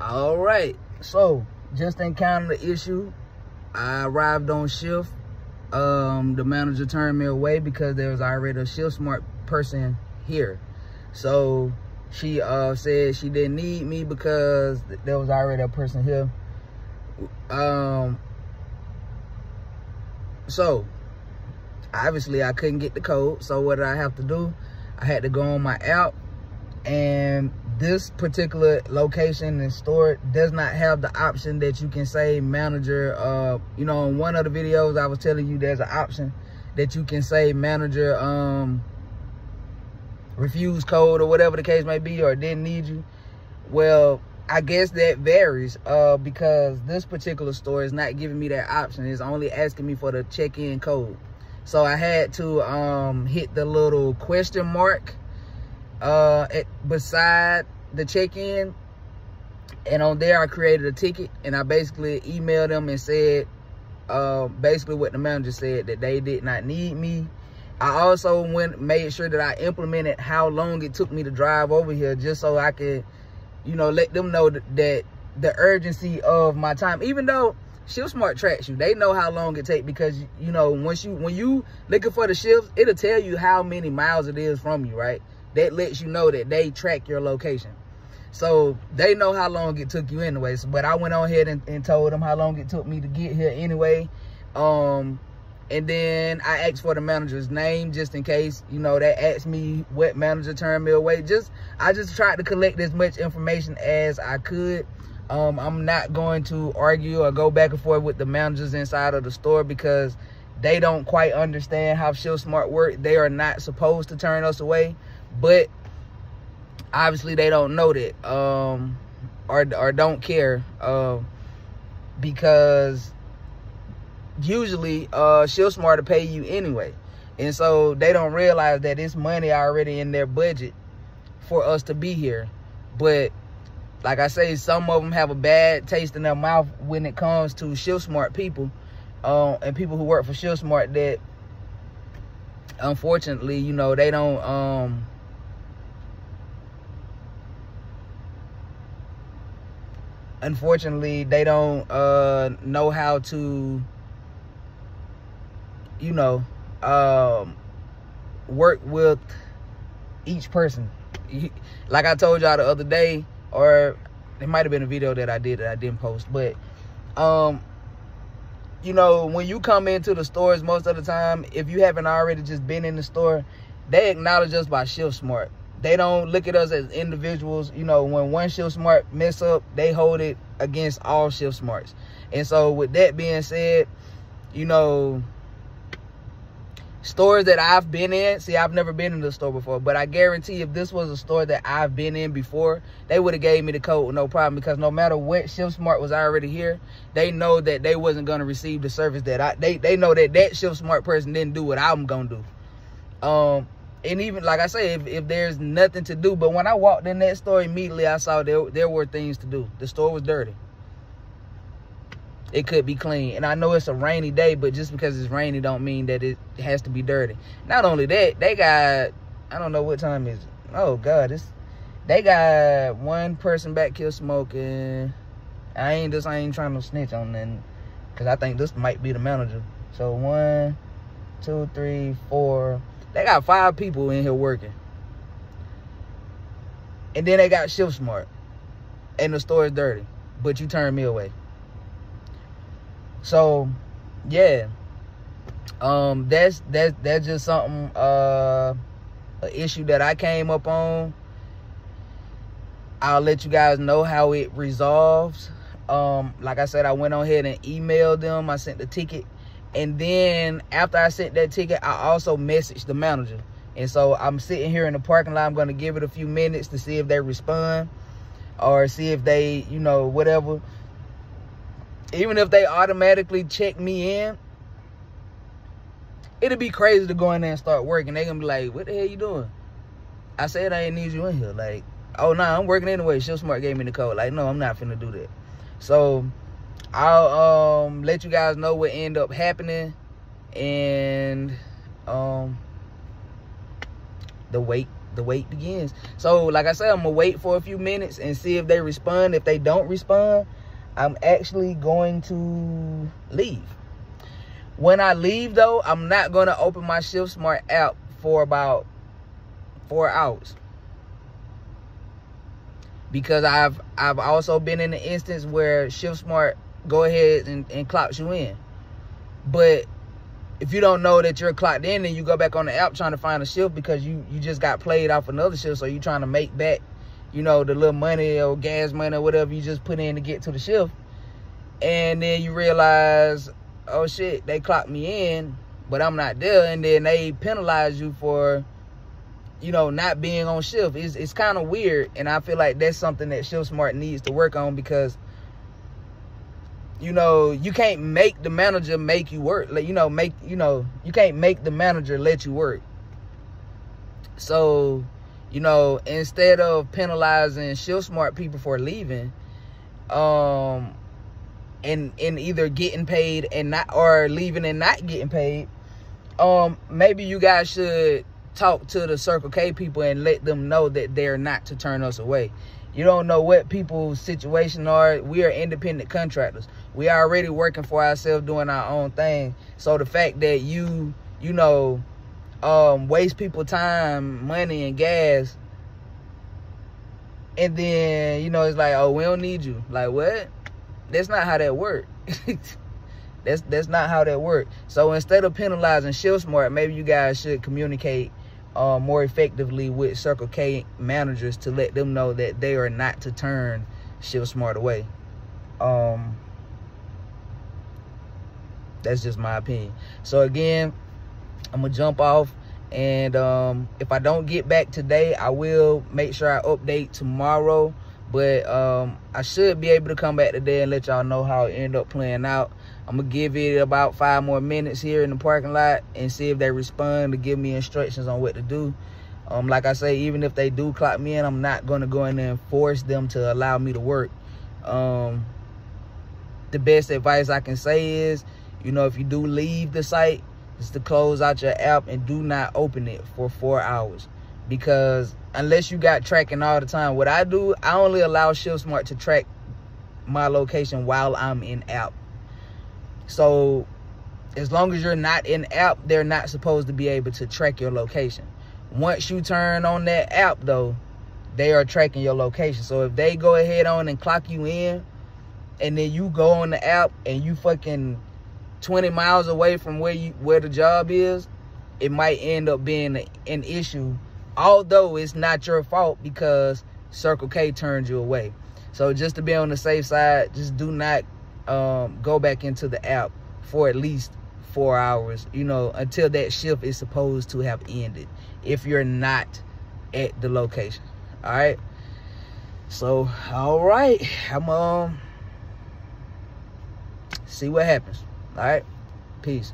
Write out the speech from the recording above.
All right, so just encountered the issue. I arrived on shift. The manager turned me away because there was already a Shiftsmart person here. So she said she didn't need me because there was already a person here. So obviously I couldn't get the code. So what did I have to do? I had to go on my app, and this particular location and store does not have the option that you can say manager. You know, in one of the videos I was telling you there's an option that you can say manager refuse code or whatever the case may be, or didn't need you. Well, I guess that varies because this particular store is not giving me that option. It's only asking me for the check-in code. So I had to hit the little question mark beside the check-in, and on there I created a ticket, and I basically emailed them and said basically what the manager said, that they did not need me. I also made sure that I implemented how long it took me to drive over here, just so I could, you know, let them know that the urgency of my time. Even though Shiftsmart tracks you, they know how long it takes, because you know when you looking for the shifts, it'll tell you how many miles it is from you, right? That lets you know that they track your location. So they know how long it took you anyway. So, but I went on ahead and told them how long it took me to get here anyway. And then I asked for the manager's name, just in case, you know, they asked me what manager turned me away. I just tried to collect as much information as I could. I'm not going to argue or go back and forth with the managers inside of the store, because they don't quite understand how Shiftsmart works. They are not supposed to turn us away, but obviously they don't know that or don't care, because usually Shiftsmart will pay you anyway, and so they don't realize that it's money already in their budget for us to be here. But like I say, some of them have a bad taste in their mouth when it comes to Shiftsmart people, and people who work for Shiftsmart, that unfortunately, you know, they don't know how to, you know, work with each person. Like I told y'all the other day, or it might have been a video that I did that I didn't post, but you know, when you come into the stores, most of the time, if you haven't already just been in the store, they acknowledge us by Shiftsmart. They don't look at us as individuals. You know, when one Shiftsmart mess up, they hold it against all Shiftsmarts. And so with that being said, you know, stores that I've been in, see, I've never been in the store before, but I guarantee if this was a store that I've been in before, they would have gave me the code with no problem, because no matter what Shiftsmart was already here, they know that they wasn't going to receive the service that they know that Shiftsmart person didn't do what I'm going to do. And even, like I say, if there's nothing to do, but when I walked in that store, immediately I saw there were things to do. The store was dirty. It could be clean. And I know it's a rainy day, but just because it's rainy don't mean that it has to be dirty. Not only that, they got, I don't know what time is it. Oh, God. They got one person back here smoking. I ain't trying to snitch on nothing, because I think this might be the manager. So 1, 2, 3, 4. They got 5 people in here working. And then they got Shiftsmart. And the store is dirty. But you turned me away. So, yeah. That's just something, an issue that I came up on. I'll let you guys know how it resolves. Like I said, I went on ahead and emailed them. I sent the ticket. And then after I sent that ticket, I also messaged the manager. And so I'm sitting here in the parking lot. I'm going to give it a few minutes to see if they respond, or see if they, you know, whatever. Even if they automatically check me in, it'll be crazy to go in there and start working. They're going to be like, what the hell you doing? I said I ain't need you in here. Like, oh, no, I'm working anyway. Shiftsmart gave me the code. Like, no, I'm not finna do that. So I'll let you guys know what ended up happening, and the wait the wait begins. So like I said, I'm gonna wait for a few minutes and see if they respond. If they don't respond, I'm actually going to leave. When I leave though, I'm not gonna open my Shiftsmart app for about 4 hours, because I've also been in the instance where Shiftsmart go ahead and clocks you in. But if you don't know that you're clocked in, and you go back on the app trying to find a shift because you just got played off another shift, so you're trying to make back, you know, the little money or gas money or whatever you just put in to get to the shift, and then you realize, oh shit, they clocked me in, but I'm not there, and then they penalize you for, you know, not being on shift. It's kind of weird, and I feel like that's something that Shiftsmart needs to work on, because, you know, you can't make the manager make you work. Like, you can't make the manager let you work. So, you know, instead of penalizing Shiftsmart people for leaving, and either getting paid and not, or leaving and not getting paid, maybe you guys should talk to the Circle K people and let them know that they're not to turn us away. You don't know what people's situation are. We are independent contractors. We are already working for ourselves, doing our own thing. So the fact that you know, waste people time, money, and gas, and then, you know, it's like, oh, we don't need you. Like, what? That's not how that works. That's not how that works. So instead of penalizing Shiftsmart, maybe you guys should communicate more effectively with Circle K managers to let them know that they are not to turn Shiftsmart away. That's just my opinion. So again, I'm gonna jump off, and if I don't get back today, I will make sure I update tomorrow. But I should be able to come back today and let y'all know how it ended up playing out. I'm gonna give it about 5 more minutes here in the parking lot and see if they respond to give me instructions on what to do. Like I say, even if they do clock me in, I'm not gonna go in there and force them to allow me to work. The best advice I can say is, you know, if you do leave the site, is to close out your app and do not open it for 4 hours. Because unless you got tracking all the time, what I do, I only allow Shiftsmart to track my location while I'm in app. So as long as you're not in app, they're not supposed to be able to track your location. Once you turn on that app though, they are tracking your location. So if they go ahead on and clock you in, and then you go on the app and you fucking 20 miles away from where the job is, it might end up being an issue, although it's not your fault because Circle K turned you away. So just to be on the safe side, just do not go back into the app for at least 4 hours, you know, until that shift is supposed to have ended, if you're not at the location. All right. So, all right, I'm see what happens. All right, peace.